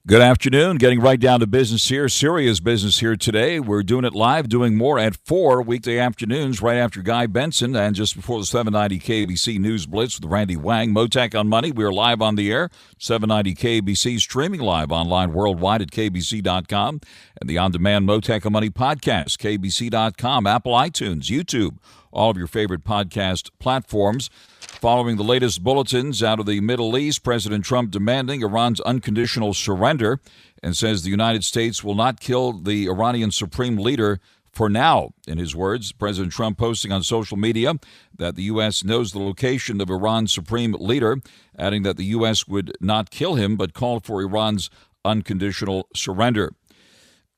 Good afternoon. Getting right down to business here. Serious business here today. We're doing it live, doing more at 4 weekday afternoons, right after Guy Benson and just before the 790 KBC News Blitz with Randy Wang. Mottek on Money. We are live on the air. 790 KBC, streaming live online worldwide at kbc.com. And the on-demand Mottek on Money podcast, kbc.com, Apple iTunes, YouTube, all of your favorite podcast platforms. Following the latest bulletins out of the Middle East, President Trump demanding Iran's unconditional surrender and says the United States will not kill the Iranian supreme leader for now. In his words, President Trump posting on social media that the U.S. knows the location of Iran's supreme leader, adding that the U.S. would not kill him but called for Iran's unconditional surrender.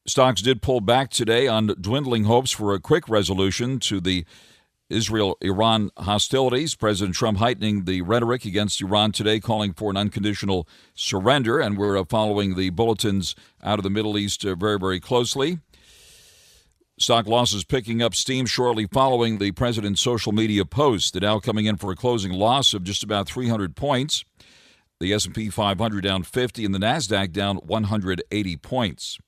Stocks did pull back today on dwindling hopes for a quick resolution to the Israel-Iran hostilities. President Trump heightening the rhetoric against Iran today, calling for an unconditional surrender, and we're following the bulletins out of the Middle East very, very closely. Stock losses picking up steam shortly following the president's social media post. The Dow coming in for a closing loss of just about 300 points. The S&P 500 down 50, and the NASDAQ down 180 points.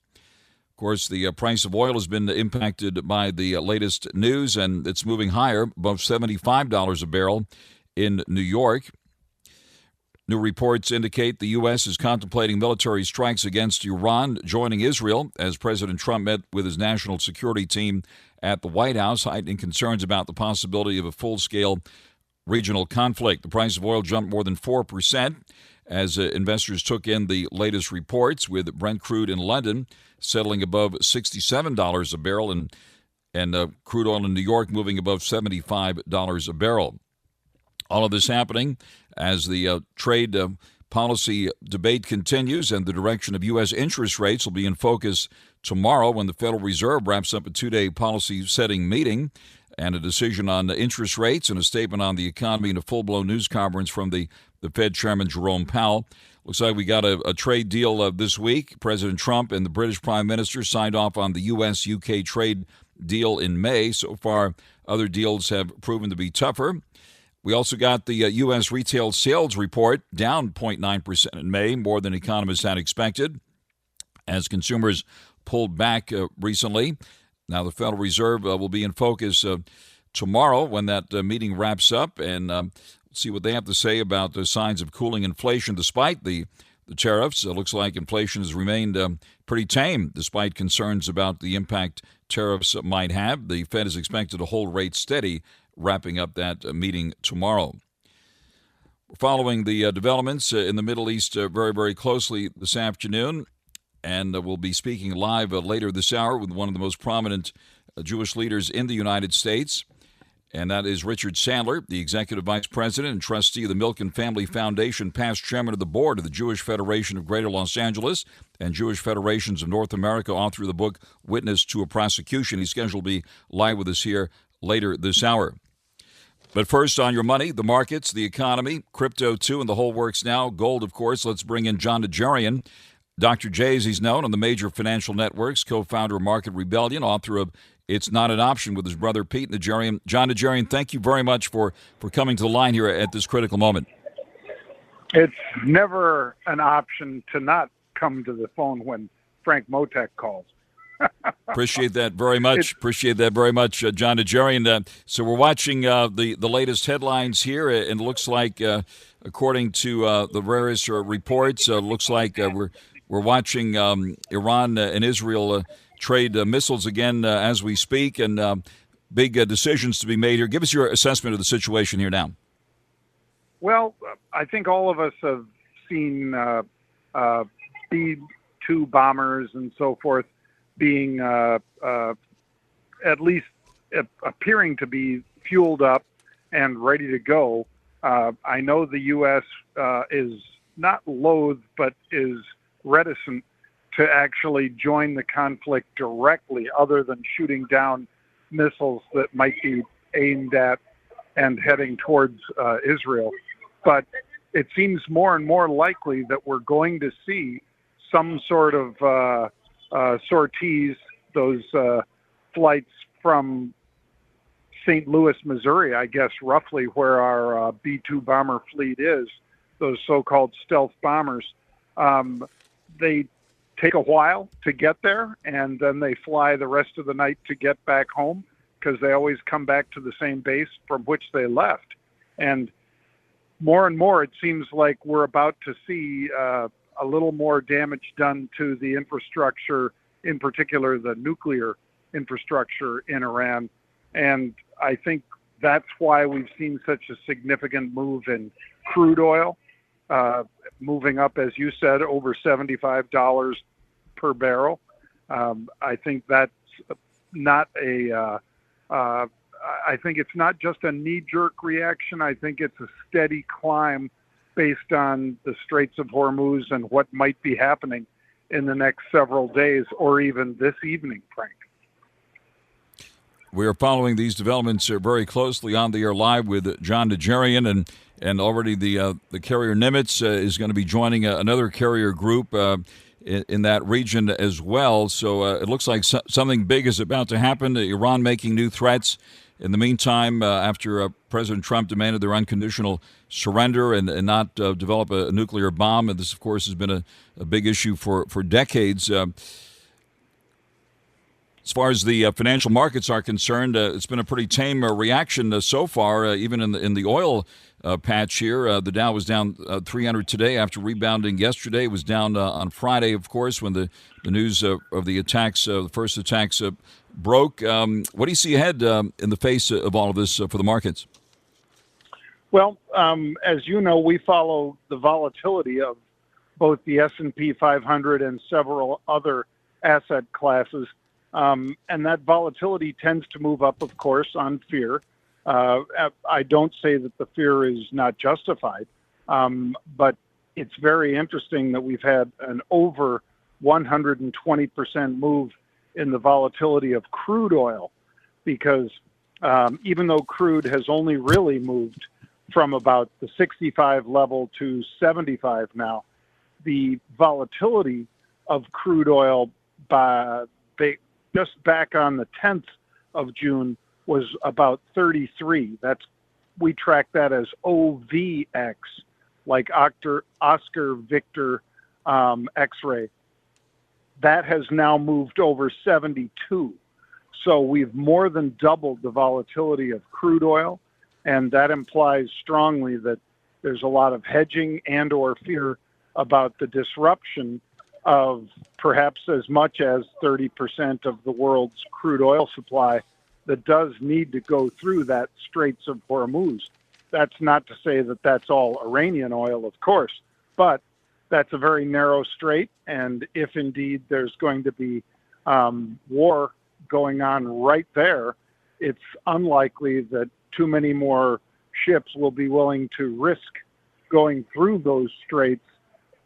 Of course, the price of oil has been impacted by the latest news, and it's moving higher, above $75 a barrel in New York. New reports indicate the U.S. is contemplating military strikes against Iran, joining Israel, as President Trump met with his national security team at the White House, heightening concerns about the possibility of a full-scale regional conflict. The price of oil jumped more than 4% as investors took in the latest reports, with Brent crude in London settling above $67 a barrel and crude oil in New York moving above $75 a barrel. All of this happening as the trade policy debate continues, and the direction of U.S. interest rates will be in focus tomorrow when the Federal Reserve wraps up a two-day policy-setting meeting, and a decision on the interest rates and a statement on the economy and a full-blown news conference from the Fed Chairman Jerome Powell. Looks like we got a trade deal this week. President Trump and the British Prime Minister signed off on the U.S.-UK trade deal in May. So far, other deals have proven to be tougher. We also got the U.S. retail sales report, down 0.9% in May, more than economists had expected, as consumers pulled back recently. Now, the Federal Reserve will be in focus tomorrow when that meeting wraps up, and see what they have to say about the signs of cooling inflation despite the tariffs. It looks like inflation has remained pretty tame despite concerns about the impact tariffs might have. The Fed is expected to hold rates steady, wrapping up that meeting tomorrow. We're following the developments in the Middle East very, very closely this afternoon, and we'll be speaking live later this hour with one of the most prominent Jewish leaders in the United States, and that is Richard Sandler, the Executive Vice President and Trustee of the Milk and Family Foundation, past Chairman of the Board of the Jewish Federation of Greater Los Angeles and Jewish Federations of North America, author of the book Witness to a Prosecution. He's scheduled to be live with us here later this hour. But first, on your money, the markets, the economy, crypto too, and the whole works now. Gold, of course. Let's bring in John NAJARIAN. Dr. J, as he's known on the major financial networks, co-founder of Market Rebellion, author of It's Not an Option with his brother Pete NAJARIAN. John NAJARIAN, thank you very much for coming to the line here at this critical moment. It's never an option to not come to the phone when Frank Mottek calls. Appreciate that very much. John NAJARIAN. So we're watching the latest headlines here. It looks like, according to the various reports, looks like we're watching Iran and Israel trade missiles again as we speak, and big decisions to be made here. Give us your assessment of the situation here now. Well, I think all of us have seen B-2 bombers and so forth being at least appearing to be fueled up and ready to go. I know the U.S. Is not loath, but is reticent to actually join the conflict directly, other than shooting down missiles that might be aimed at and heading towards Israel. But it seems more and more likely that we're going to see some sort of sorties, those flights from St. Louis, Missouri, I guess roughly where our B-2 bomber fleet is, those so-called stealth bombers. they take a while to get there, and then they fly the rest of the night to get back home because they always come back to the same base from which they left. And more, it seems like we're about to see a little more damage done to the infrastructure, in particular the nuclear infrastructure in Iran. And I think that's why we've seen such a significant move in crude oil, moving up, as you said, over $75 per barrel. I think that's not I think it's not just a knee-jerk reaction. I think it's a steady climb based on the Straits of Hormuz and what might be happening in the next several days or even this evening, Frank. We are following these developments very closely on the air live with John NAJARIAN, and already the carrier Nimitz is going to be joining another carrier group in that region as well. So it looks like something big is about to happen. Iran making new threats. In the meantime, after President Trump demanded their unconditional surrender and not develop a nuclear bomb, and this, of course, has been a big issue for decades. As far as the financial markets are concerned, it's been a pretty tame reaction so far, even in the oil patch here. The Dow was down 300 today after rebounding yesterday. It was down on Friday, of course, when the news of the attacks, the first attacks, broke. What do you see ahead in the face of all of this for the markets? Well, as you know, we follow the volatility of both the S&P 500 and several other asset classes. And that volatility tends to move up, of course, on fear. I don't say that the fear is not justified, but it's very interesting that we've had an over 120% move in the volatility of crude oil, because even though crude has only really moved from about the 65 level to 75 now, the volatility of crude oil just back on the 10th of June was about 33. We track that as OVX, like Oscar Victor X-ray. That has now moved over 72. So we've more than doubled the volatility of crude oil, and that implies strongly that there's a lot of hedging and or fear about the disruption of perhaps as much as 30% of the world's crude oil supply that does need to go through that Straits of Hormuz. That's not to say that that's all Iranian oil, of course, but that's a very narrow strait, and if indeed there's going to be war going on right there, it's unlikely that too many more ships will be willing to risk going through those straits,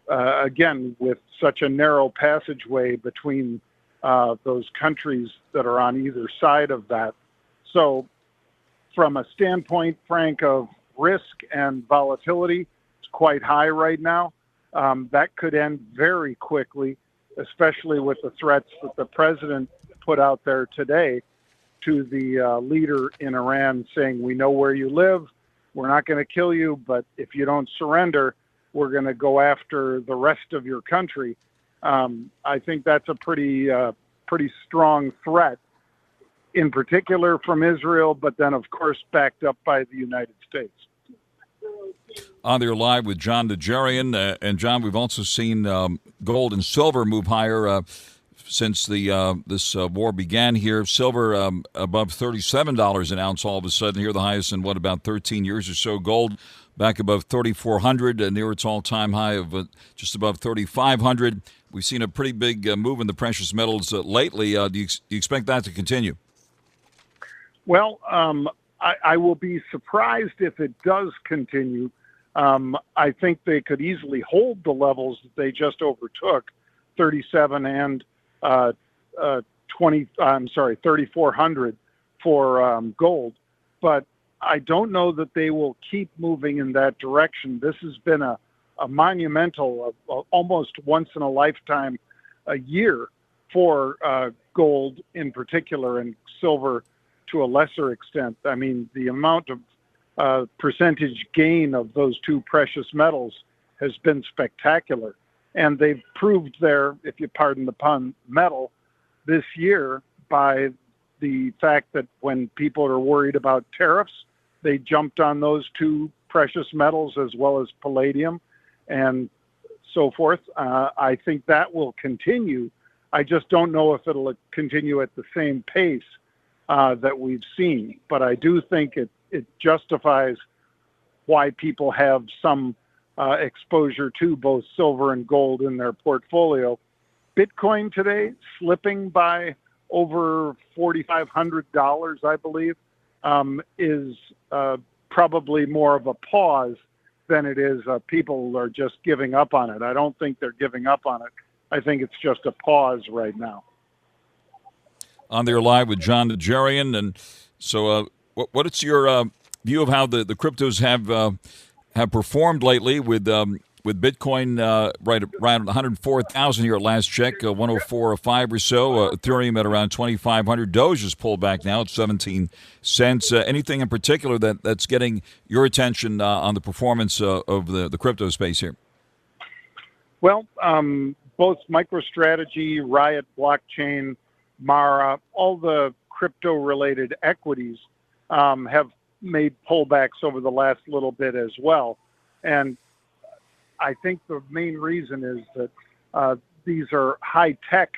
again, with such a narrow passageway between those countries that are on either side of that. So from a standpoint, Frank, of risk and volatility, it's quite high right now. That could end very quickly, especially with the threats that the president put out there today to the leader in Iran, saying, we know where you live, we're not going to kill you, but if you don't surrender, we're going to go after the rest of your country. I think that's a pretty strong threat, in particular from Israel, but then, of course, backed up by the United States. On there live with John NAJARIAN. And John, we've also seen gold and silver move higher since this war began here. Silver above $37 an ounce all of a sudden here, the highest in, about 13 years or so. Gold back above $3,400, near its all-time high of just above $3,500. We've seen a pretty big move in the precious metals lately. Do you expect that to continue? Well, I will be surprised if it does continue. I think they could easily hold the levels that they just overtook, 37 and 3,400 for gold. But I don't know that they will keep moving in that direction. This has been a monumental, almost once in a lifetime a year for gold in particular, and silver to a lesser extent. I mean, the amount of percentage gain of those two precious metals has been spectacular. And they've proved their, if you pardon the pun, mettle this year by the fact that when people are worried about tariffs, they jumped on those two precious metals as well as palladium and so forth. I think that will continue. I just don't know if it'll continue at the same pace that we've seen. But I do think it justifies why people have some exposure to both silver and gold in their portfolio. Bitcoin today slipping by over $4,500, I believe, is probably more of a pause than it is people are just giving up on it. I don't think they're giving up on it. I think it's just a pause right now. On there live with John NAJARIAN. And so what's your view of how the cryptos have performed lately with Bitcoin right around 104,000 here at last check, 104.5 or so. Ethereum at around 2,500. Doge has pulled back now at 17 cents. Anything in particular that's getting your attention on the performance of the crypto space here? Well, both MicroStrategy, Riot Blockchain, Mara, all the crypto-related equities have made pullbacks over the last little bit as well. And I think the main reason is that these are high-tech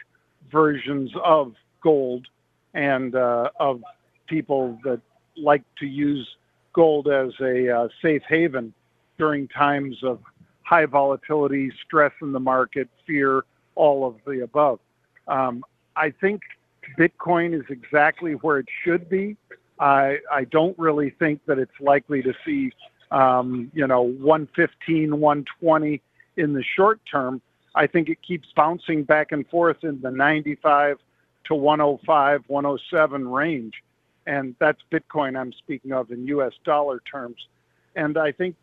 versions of gold and of people that like to use gold as a safe haven during times of high volatility, stress in the market, fear, all of the above. I think Bitcoin is exactly where it should be. I don't really think that it's likely to see 115, 120 in the short term. I think it keeps bouncing back and forth in the 95 to 105, 107 range. And that's Bitcoin I'm speaking of in US dollar terms. And I think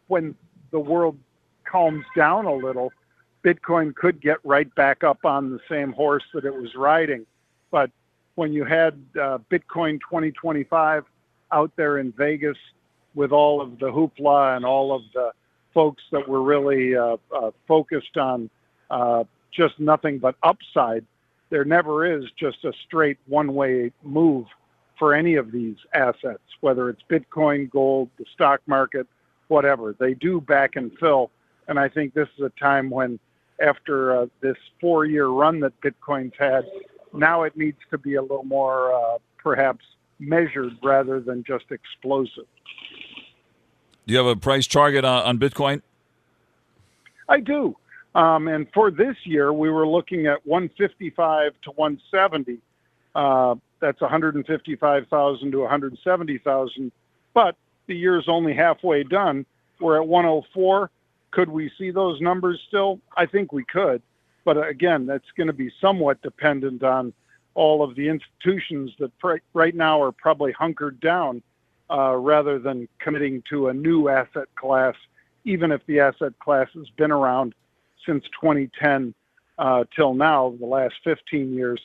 when the world calms down a little, Bitcoin could get right back up on the same horse that it was riding. But when you had Bitcoin 2025 out there in Vegas with all of the hoopla and all of the folks that were really focused on just nothing but upside, there never is just a straight one-way move for any of these assets, whether it's Bitcoin, gold, the stock market, whatever. They do back and fill. And I think this is a time when, after this 4-year run that Bitcoin's had, now it needs to be a little more perhaps measured rather than just explosive. Do you have a price target on Bitcoin? I do. And for this year, we were looking at 155 to 170. That's 155,000 to 170,000. But the year's only halfway done. We're at 104. Could we see those numbers still? I think we could. But again, that's going to be somewhat dependent on all of the institutions that right now are probably hunkered down rather than committing to a new asset class, even if the asset class has been around since 2010 till now, the last 15 years,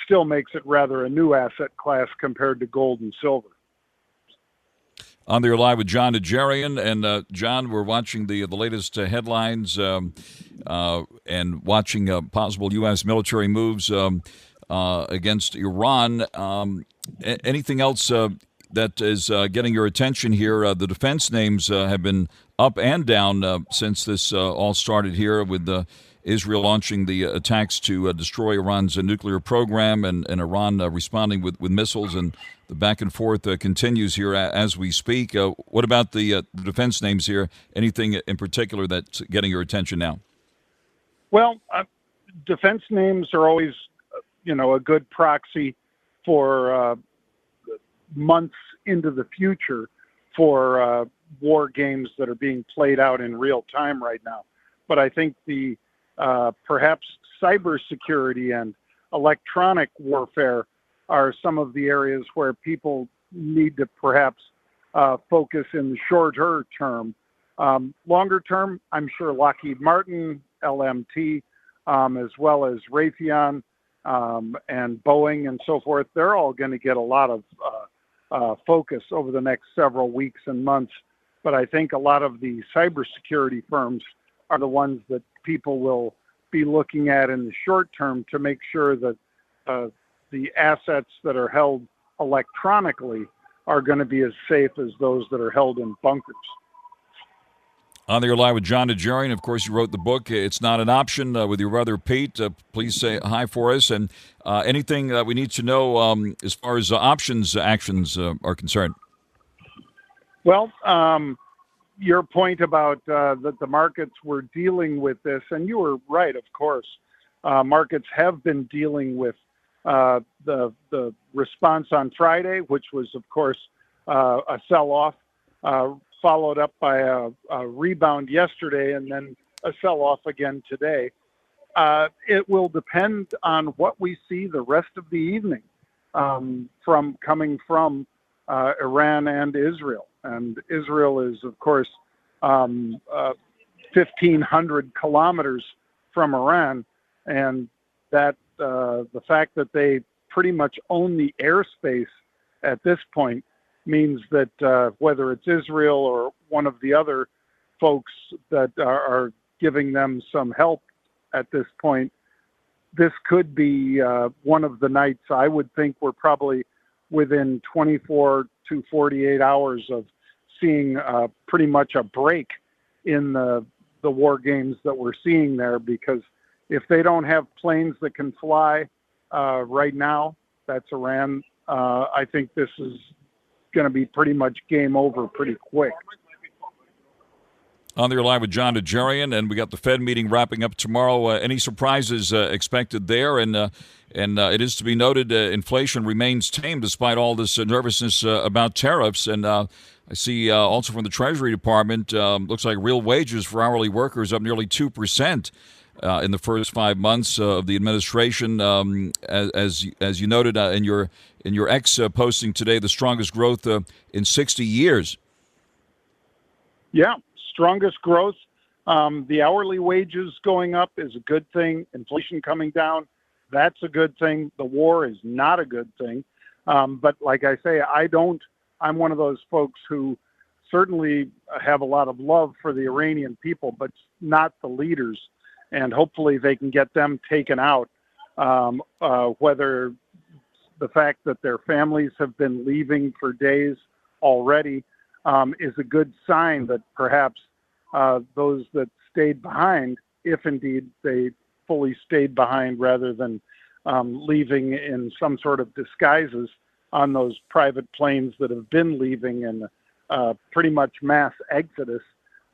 still makes it rather a new asset class compared to gold and silver. On there live with John NAJARIAN. And John, we're watching the latest headlines and watching possible U.S. military moves against Iran. Anything else that is getting your attention here? The defense names have been up and down since this all started here with Israel launching the attacks to destroy Iran's nuclear program and Iran responding with missiles, and the back and forth continues here as we speak. What about the defense names here? Anything in particular that's getting your attention now? Well, defense names are always, a good proxy for months into the future for war games that are being played out in real time right now. But I think the perhaps cybersecurity and electronic warfare are some of the areas where people need to perhaps focus in the shorter term. Longer term, I'm sure Lockheed Martin, LMT, as well as Raytheon and Boeing and so forth, they're all going to get a lot of focus over the next several weeks and months. But I think a lot of the cybersecurity firms are the ones that people will be looking at in the short term to make sure that the assets that are held electronically are going to be as safe as those that are held in bunkers. On the air live with John NAJARIAN. Of course, you wrote the book, It's Not an Option, with your brother Pete. Please say hi for us. And anything that we need to know as far as actions are concerned? Well, your point about that the markets were dealing with this, and you were right, of course. Markets have been dealing with the response on Friday, which was, of course, a sell-off, followed up by a rebound yesterday, and then a sell-off again today. It will depend on what we see the rest of the evening coming from Iran and Israel. And Israel is, of course, 1,500 kilometers from Iran, and that the fact that they pretty much own the airspace at this point means that whether it's Israel or one of the other folks that are giving them some help at this point, this could be one of the nights. I would think we're probably within 24 to 48 hours of seeing pretty much a break in the war games that we're seeing there, because if they don't have planes that can fly right now, that's Iran. I think this is going to be pretty much game over pretty quick. On the air live with John NAJARIAN, and we got the Fed meeting wrapping up tomorrow. Any surprises expected there? And it is to be noted, inflation remains tame despite all this nervousness about tariffs. And I see also from the Treasury Department, looks like real wages for hourly workers up nearly 2% in the first 5 months of the administration. As you noted in your X posting today, the strongest growth in 60 years. Yeah. Strongest growth. The hourly wages going up is a good thing. Inflation coming down, that's a good thing. The war is not a good thing. But like I say, I'm one of those folks who certainly have a lot of love for the Iranian people, but not the leaders. And hopefully they can get them taken out. Whether the fact that their families have been leaving for days already is a good sign that perhaps those that stayed behind, if indeed they fully stayed behind rather than leaving in some sort of disguises on those private planes that have been leaving in pretty much mass exodus.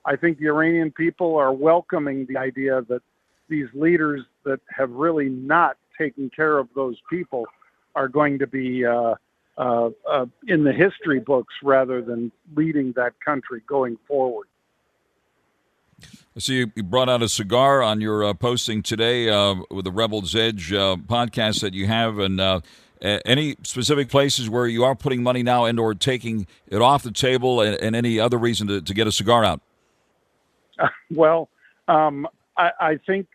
I think the Iranian people are welcoming the idea that these leaders that have really not taken care of those people are going to be in the history books rather than leading that country going forward. I see you brought out a cigar on your posting today with the Rebel's Edge podcast that you have, and any specific places where you are putting money now and or taking it off the table, and any other reason to get a cigar out? Well, I think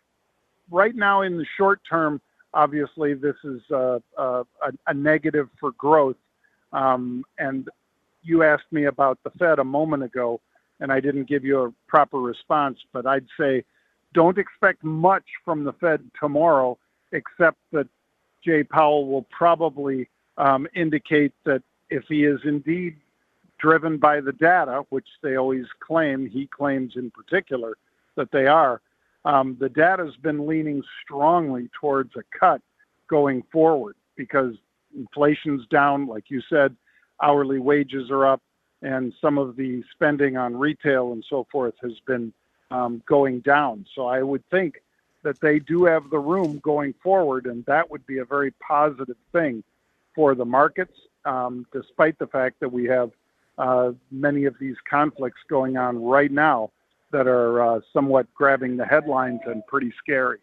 right now in the short term, obviously this is a negative for growth. And you asked me about the Fed a moment ago, and I didn't give you a proper response, but I'd say don't expect much from the Fed tomorrow, except that Jay Powell will probably indicate that if he is indeed driven by the data, which they always claim, he claims in particular that they are, the data's been leaning strongly towards a cut going forward because inflation's down, like you said, hourly wages are up, and some of the spending on retail and so forth has been going down. So I would think that they do have the room going forward, and that would be a very positive thing for the markets, despite the fact that we have many of these conflicts going on right now that are somewhat grabbing the headlines and pretty scary.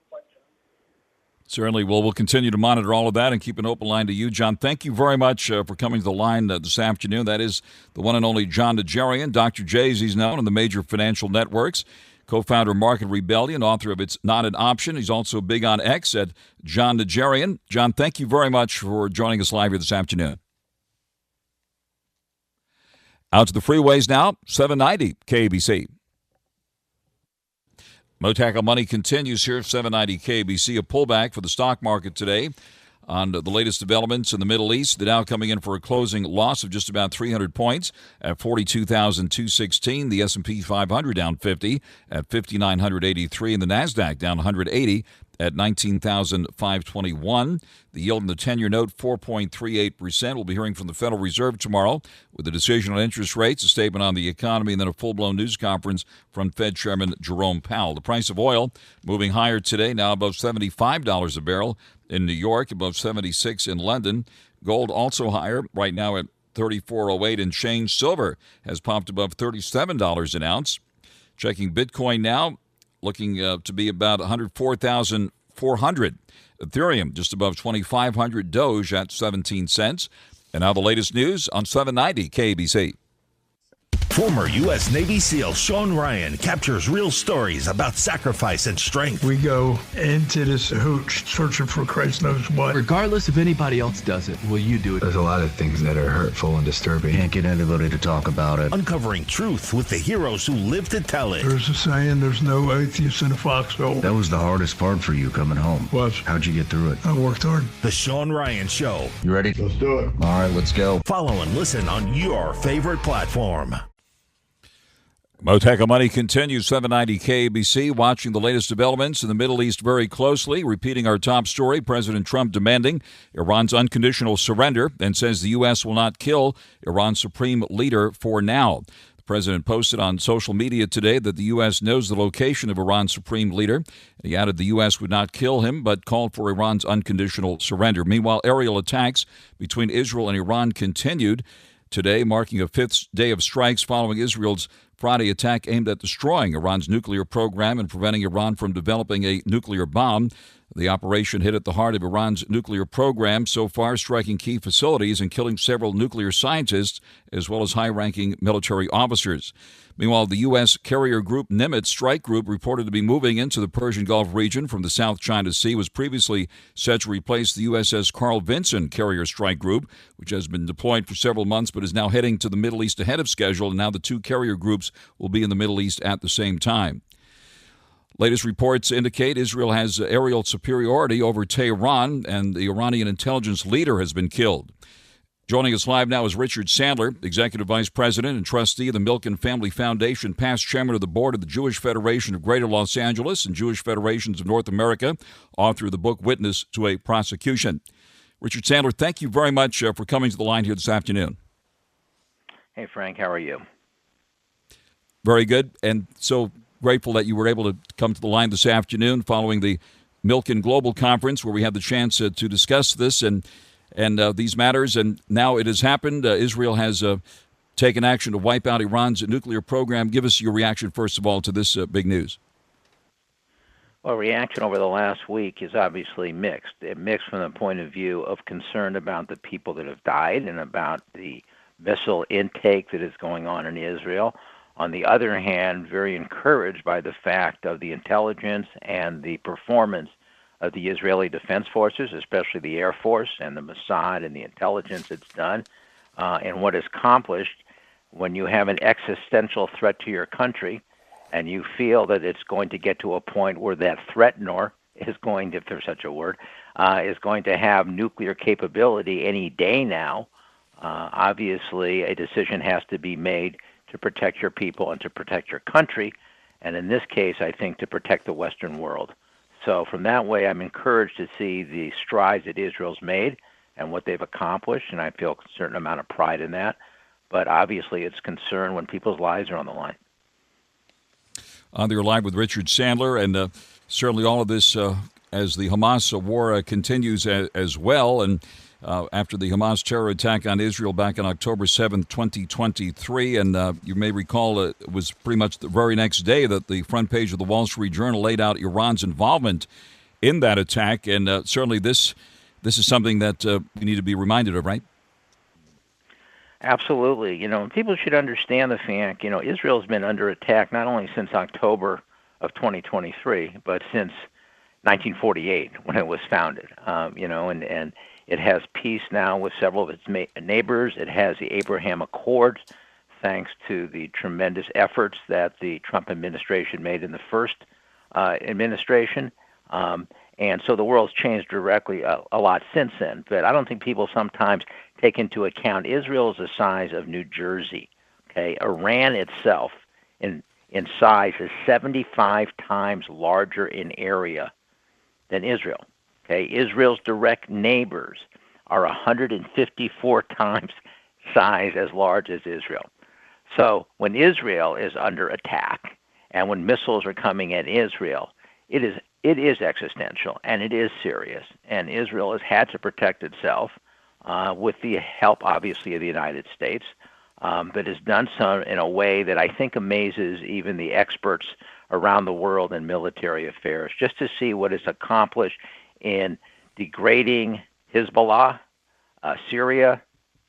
Certainly. Well, we'll continue to monitor all of that and keep an open line to you, John. Thank you very much for coming to the line this afternoon. That is the one and only John NAJARIAN. Dr. J, as he's known on the major financial networks, co-founder of Market Rebellion, author of It's Not an Option. He's also big on X at John NAJARIAN. John, thank you very much for joining us live here this afternoon. Out to the freeways now, 790 KABC. Mottek on Money continues here at 790 KBC. A pullback for the stock market today on the latest developments in the Middle East. The Dow coming in for a closing loss of just about 300 points at 42,216. The S&P 500 down 50 at 5,983. And the NASDAQ down 180 at 19,521. The yield in the 10-year note, 4.38%. We'll be hearing from the Federal Reserve tomorrow with a decision on interest rates, a statement on the economy, and then a full-blown news conference from Fed Chairman Jerome Powell. The price of oil moving higher today, now above $75 a barrel in New York, above $76 in London. Gold also higher right now at $34.08 and change. Silver has popped above $37 an ounce. Checking Bitcoin now, looking to be about 104,400. Ethereum just above 2,500. Doge at 17 cents. And now the latest news on 790 KBC. Former U.S. Navy SEAL Sean Ryan captures real stories about sacrifice and strength. We go into this hooch searching for Christ knows what. Regardless if anybody else does it, will you do it? There's a lot of things that are hurtful and disturbing. Can't get anybody to talk about it. Uncovering truth with the heroes who live to tell it. There's a saying, there's no atheist in a foxhole. That was the hardest part for you coming home. What? How'd you get through it? I worked hard. The Sean Ryan Show. You ready? Let's do it. All right, let's go. Follow and listen on your favorite platform. Mottek on Money continues, 790 KBC, watching the latest developments in the Middle East very closely. Repeating our top story, President Trump demanding Iran's unconditional surrender and says the U.S. will not kill Iran's supreme leader for now. The president posted on social media today that the U.S. knows the location of Iran's supreme leader. He added the U.S. would not kill him, but called for Iran's unconditional surrender. Meanwhile, aerial attacks between Israel and Iran continued today, marking a fifth day of strikes following Israel's Friday attack aimed at destroying Iran's nuclear program and preventing Iran from developing a nuclear bomb. The operation hit at the heart of Iran's nuclear program, so far striking key facilities and killing several nuclear scientists as well as high-ranking military officers. Meanwhile, the U.S. carrier group Nimitz strike group reported to be moving into the Persian Gulf region from the South China Sea was previously set to replace the USS Carl Vinson carrier strike group, which has been deployed for several months but is now heading to the Middle East ahead of schedule, and now the two carrier groups will be in the Middle East at the same time. Latest reports indicate Israel has aerial superiority over Tehran, and the Iranian intelligence leader has been killed. Joining us live now is Richard Sandler, Executive Vice President and Trustee of the Milken Family Foundation, past Chairman of the Board of the Jewish Federation of Greater Los Angeles and Jewish Federations of North America, author of the book Witness to a Prosecution. Richard Sandler, thank you very much for coming to the line here this afternoon. Hey, Frank, how are you? Very good, and so grateful that you were able to come to the line this afternoon following the Milken Global Conference where we had the chance to discuss this and these matters, and now it has happened. Israel has taken action to wipe out Iran's nuclear program. Give us your reaction, first of all, to this big news. Well, reaction over the last week is obviously mixed. Mixed from the point of view of concern about the people that have died and about the missile intake that is going on in Israel. On the other hand, very encouraged by the fact of the intelligence and the performance of the Israeli Defense Forces, especially the Air Force and the Mossad and the intelligence it's done, and what is accomplished when you have an existential threat to your country and you feel that it's going to get to a point where that threatener is going to, if there's such a word, is going to have nuclear capability any day now. Obviously, a decision has to be made to protect your people and to protect your country, and in this case, I think to protect the Western world. So from that way, I'm encouraged to see the strides that Israel's made and what they've accomplished, and I feel a certain amount of pride in that. But obviously, it's concern when people's lives are on the line. You're live with Richard Sandler, and certainly all of this as the Hamas war continues as well. And after the Hamas terror attack on Israel back on October 7th, 2023. And you may recall it was pretty much the very next day that the front page of the Wall Street Journal laid out Iran's involvement in that attack. And certainly this is something that we need to be reminded of, right? Absolutely. People should understand the fact, Israel's been under attack not only since October of 2023, but since 1948 when it was founded, and it has peace now with several of its neighbors. It has the Abraham Accords, thanks to the tremendous efforts that the Trump administration made in the first administration. And so the world's changed directly a lot since then. But I don't think people sometimes take into account Israel is the size of New Jersey. Okay, Iran itself in size is 75 times larger in area than Israel. Okay, Israel's direct neighbors are 154 times size as large as Israel. So when Israel is under attack and when missiles are coming at Israel, it is existential and it is serious. And Israel has had to protect itself with the help, obviously, of the United States, but has done so in a way that I think amazes even the experts around the world in military affairs, just to see what is accomplished in degrading Hezbollah, Syria,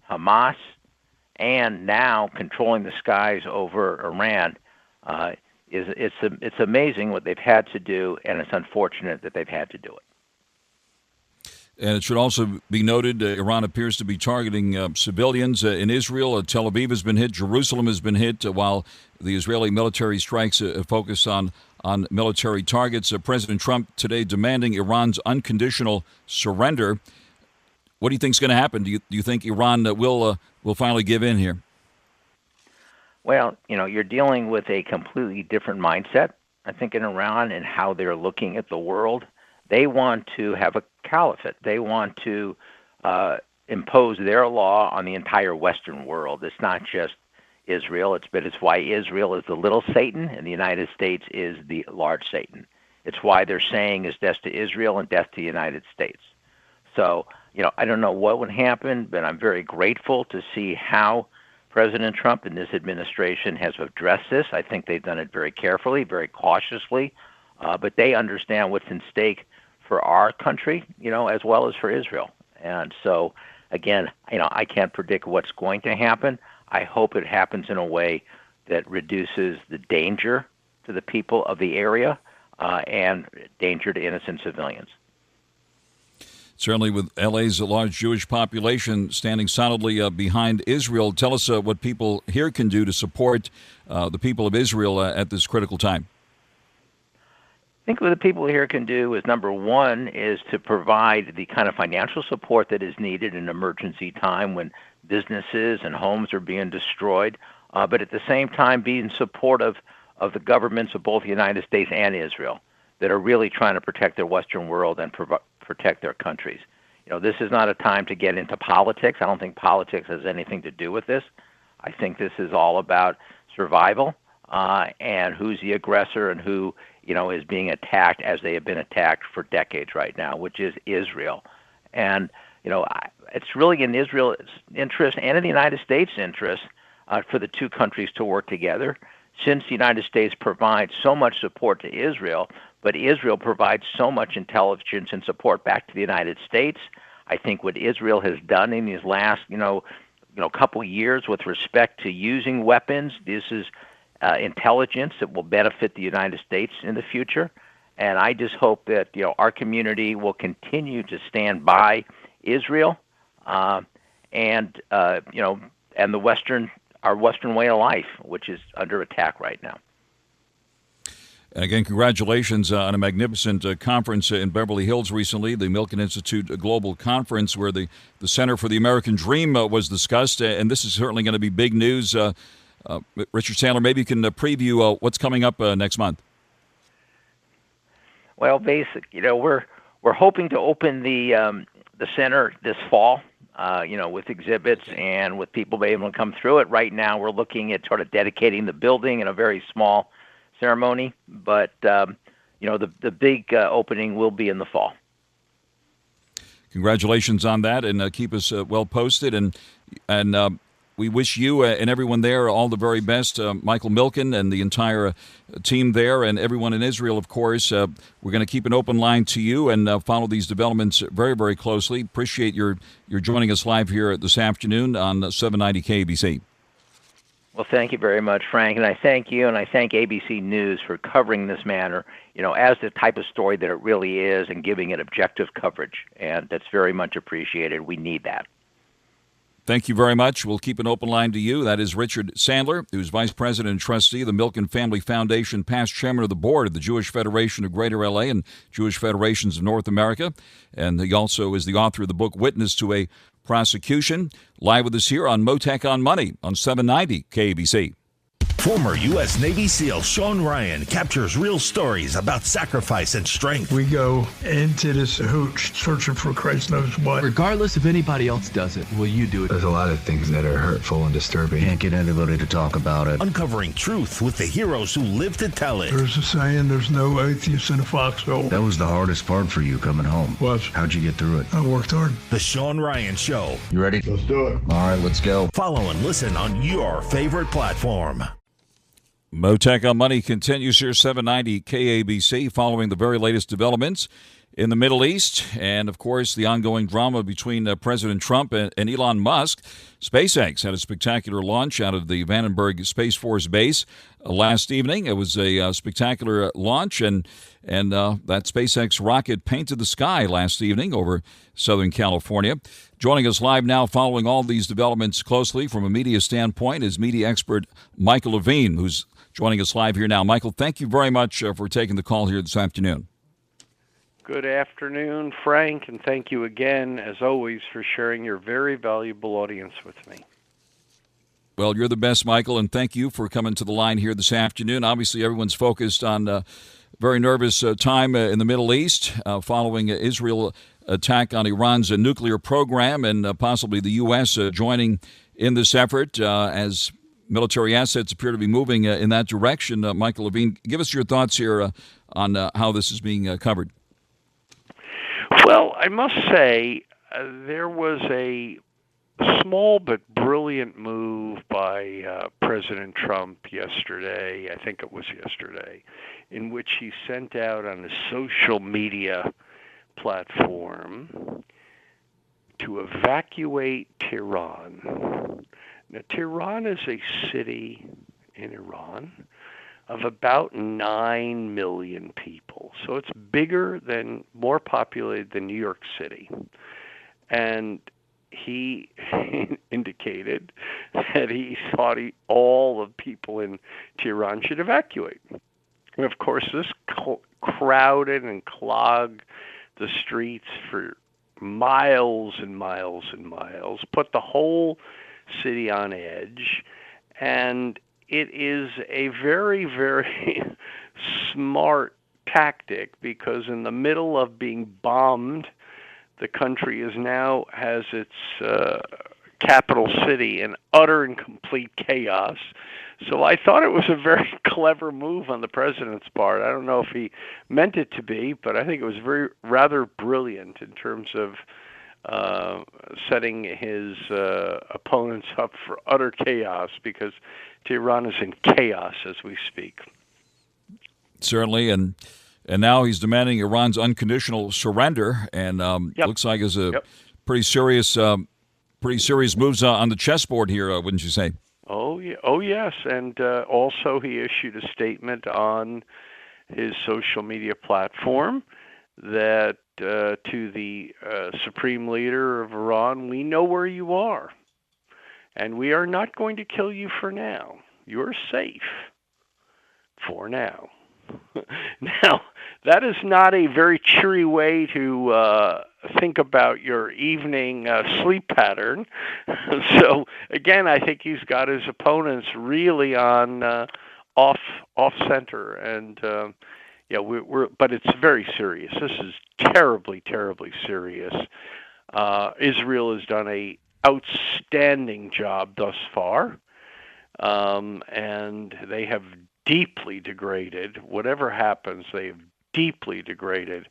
Hamas, and now controlling the skies over Iran. It's amazing what they've had to do, and it's unfortunate that they've had to do it. And it should also be noted, Iran appears to be targeting civilians in Israel. Tel Aviv has been hit. Jerusalem has been hit, while the Israeli military strikes focus on military targets. President Trump today demanding Iran's unconditional surrender. What do you think is going to happen? Do you think Iran will finally give in here? Well, you're dealing with a completely different mindset, I think, in Iran and how they're looking at the world. They want to have a caliphate. They want to impose their law on the entire Western world. It's not just Israel. It's why Israel is the little Satan and the United States is the large Satan. It's why they're saying is death to Israel and death to the United States. So, I don't know what would happen, but I'm very grateful to see how President Trump and this administration has addressed this. I think they've done it very carefully, very cautiously, but they understand what's in stake for our country, as well as for Israel. And so, again, I can't predict what's going to happen. I hope it happens in a way that reduces the danger to the people of the area and danger to innocent civilians. Certainly, with LA's large Jewish population standing solidly behind Israel, tell us what people here can do to support the people of Israel at this critical time. I think what the people here can do is, number one, is to provide the kind of financial support that is needed in emergency time when businesses and homes are being destroyed, but at the same time be in support of the governments of both the United States and Israel that are really trying to protect their Western world and protect their countries. This is not a time to get into politics. I don't think politics has anything to do with this. I think this is all about survival and who's the aggressor and who is being attacked as they have been attacked for decades right now, which is Israel. And, it's really in Israel's interest and in the United States' interest for the two countries to work together, since the United States provides so much support to Israel, but Israel provides so much intelligence and support back to the United States. I think what Israel has done in these last, couple years with respect to using weapons, this is intelligence that will benefit the United States in the future. And I just hope that our community will continue to stand by Israel and the our Western way of life, which is under attack right now. And again, congratulations on a magnificent conference in Beverly Hills recently, the Milken Institute Global Conference, where the Center for the American Dream was discussed. And this is certainly going to be big news. Richard Sandler, maybe you can preview what's coming up next month. Well, we're hoping to open the center this fall, with exhibits and with people being able to come through it. Right now, we're looking at sort of dedicating the building in a very small ceremony, but the big opening will be in the fall. Congratulations on that, and keep us well posted. And we wish you and everyone there all the very best, Michael Milken and the entire team there, and everyone in Israel, of course. We're going to keep an open line to you and follow these developments very, very closely. Appreciate your joining us live here this afternoon on 790 KABC. Well, thank you very much, Frank, and I thank you, and I thank ABC News for covering this matter, as the type of story that it really is, and giving it objective coverage, and that's very much appreciated. We need that. Thank you very much. We'll keep an open line to you. That is Richard Sandler, who's Vice President and Trustee of the Milk and Family Foundation, past Chairman of the Board of the Jewish Federation of Greater LA and Jewish Federations of North America. And he also is the author of the book Witness to a Prosecution. Live with us here on Mottek on Money on 790 KABC. Former U.S. Navy SEAL Sean Ryan captures real stories about sacrifice and strength. We go into this hooch searching for Christ knows what. Regardless if anybody else does it, will you do it? There's a lot of things that are hurtful and disturbing. Can't get anybody to talk about it. Uncovering truth with the heroes who live to tell it. There's a saying, there's no atheist in a foxhole. That was the hardest part for you coming home. What? How'd you get through it? I worked hard. The Sean Ryan Show. You ready? Let's do it. All right, let's go. Follow and listen on your favorite platform. Mottek on Money continues here, 790 KABC, following the very latest developments in the Middle East and, of course, the ongoing drama between President Trump and Elon Musk. SpaceX had a spectacular launch out of the Vandenberg Space Force Base last evening. It was a spectacular launch, and that SpaceX rocket painted the sky last evening over Southern California. Joining us live now, following all these developments closely from a media standpoint, is media expert Michael Levine, who's joining us live here now. Michael, thank you very much for taking the call here this afternoon. Good afternoon, Frank, and thank you again, as always, for sharing your very valuable audience with me. Well, you're the best, Michael, and thank you for coming to the line here this afternoon. Obviously, everyone's focused on a very nervous time in the Middle East following Israel attack on Iran's nuclear program and possibly the U.S. Joining in this effort as military assets appear to be moving in that direction. Michael Levine, give us your thoughts here on how this is being covered. Well, I must say there was a small but brilliant move by President Trump yesterday, I think it was yesterday, in which he sent out on a social media platform to evacuate Tehran. Now, Tehran is a city in Iran of about 9 million people. So it's more populated than New York City. And he indicated that he thought all the people in Tehran should evacuate. And of course, this crowded and clogged the streets for miles and miles and miles, put the whole city on edge, and it is a very, very smart tactic because in the middle of being bombed, the country has its capital city in utter and complete chaos. So I thought it was a very clever move on the president's part. I don't know if he meant it to be, but I think it was rather brilliant in terms of setting his opponents up for utter chaos, because Tehran is in chaos as we speak. Certainly, and now he's demanding Iran's unconditional surrender, and looks like it's a pretty serious moves on the chessboard here, wouldn't you say? Oh yeah, oh yes, and also he issued a statement on his social media platform that to the supreme leader of Iran, we know where you are, and we are not going to kill you for now. You're safe for now. Now, that is not a very cheery way to think about your evening sleep pattern. So, again, I think he's got his opponents really on off center, and but it's very serious. This is terribly, terribly serious. Israel has done a outstanding job thus far, and they have deeply degraded, whatever happens, they have deeply degraded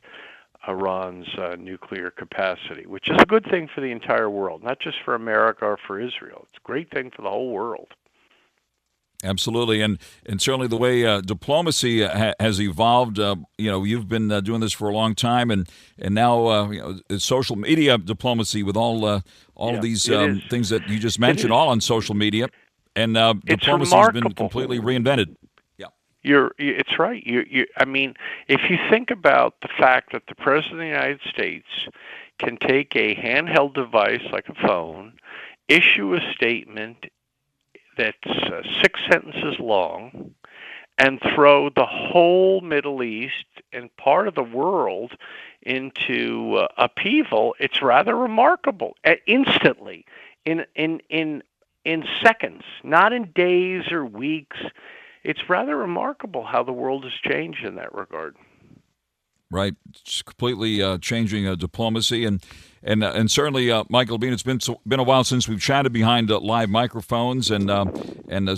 Iran's nuclear capacity, which is a good thing for the entire world, not just for America or for Israel. It's a great thing for the whole world. Absolutely, and certainly the way diplomacy has evolved. You've been doing this for a long time, and now social media diplomacy with all of these things that you just mentioned, all on social media, and diplomacy has been completely reinvented. It's right. I mean, if you think about the fact that the President of the United States can take a handheld device like a phone issue a statement that's 6 sentences long and throw the whole Middle East and part of the world into upheaval, it's rather remarkable. Instantly, in seconds, not in days or weeks. It's rather remarkable how the world has changed in that regard. Right, it's completely changing diplomacy, and certainly, Michael Levine, it's been a while since we've chatted behind live microphones, and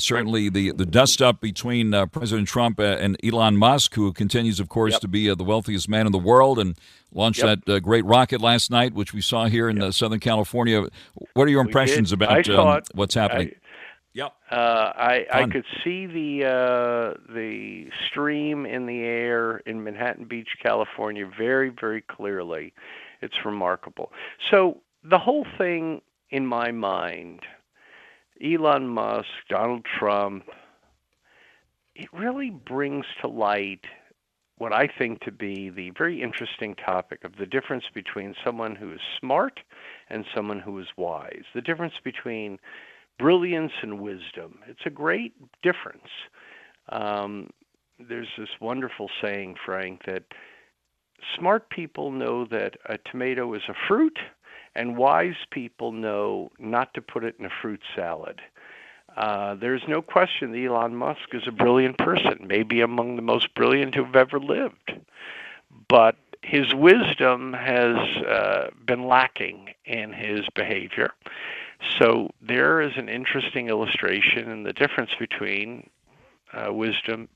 certainly the dust up between President Trump and Elon Musk, who continues, of course, to be the wealthiest man in the world, and launched that great rocket last night, which we saw here in Southern California. What are your impressions about what's happening? I could see the stream in the air in Manhattan Beach, California, very, very clearly. It's remarkable. So the whole thing, in my mind, Elon Musk, Donald Trump, it really brings to light what I think to be the very interesting topic of the difference between someone who is smart and someone who is wise, the difference between brilliance and wisdom. It's a great difference. There's this wonderful saying, Frank, that smart people know that a tomato is a fruit, and wise people know not to put it in a fruit salad. There's no question that Elon Musk is a brilliant person, maybe among the most brilliant who've ever lived. But his wisdom has been lacking in his behavior. So there is an interesting illustration in the difference between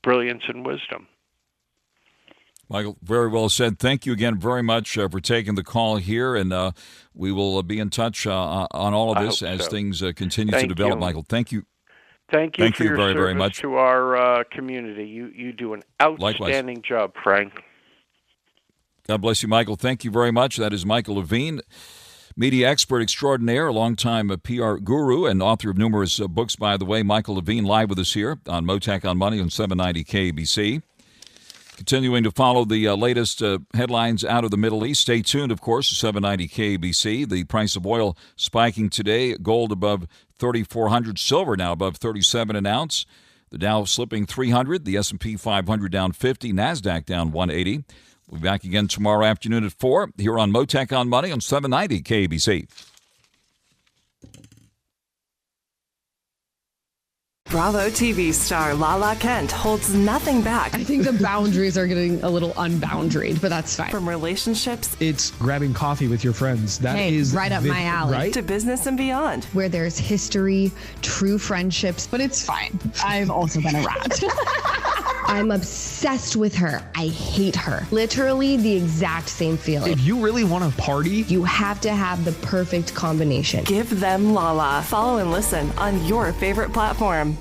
brilliance and wisdom. Michael, very well said. Thank you again very much for taking the call here, and we will be in touch on all of this as things continue to develop. Michael, thank you. Thank you for your very, service very much to our community. You do an outstanding job, Frank. God bless you, Michael. Thank you very much. That is Michael Levine, media expert extraordinaire, a longtime PR guru, and author of numerous books, by the way. Michael Levine live with us here on Mottek on Money on 790 KBC. Continuing to follow the latest headlines out of the Middle East. Stay tuned, of course, to 790 KBC. The price of oil spiking today. Gold above 3,400. Silver now above 37 an ounce. The Dow slipping 300. The S&P 500 down 50. NASDAQ down 180. We'll be back again tomorrow afternoon at 4 here on Mottek on Money on 790 KBC. Bravo TV star Lala Kent holds nothing back. I think the boundaries are getting a little unboundaried, but that's fine. From relationships, it's grabbing coffee with your friends. That is right up my alley. Right? To business and beyond. Where there's history, true friendships, but it's fine. I've also been a rat. I'm obsessed with her. I hate her. Literally the exact same feeling. If you really want to party, you have to have the perfect combination. Give them Lala. Follow and listen on your favorite platform.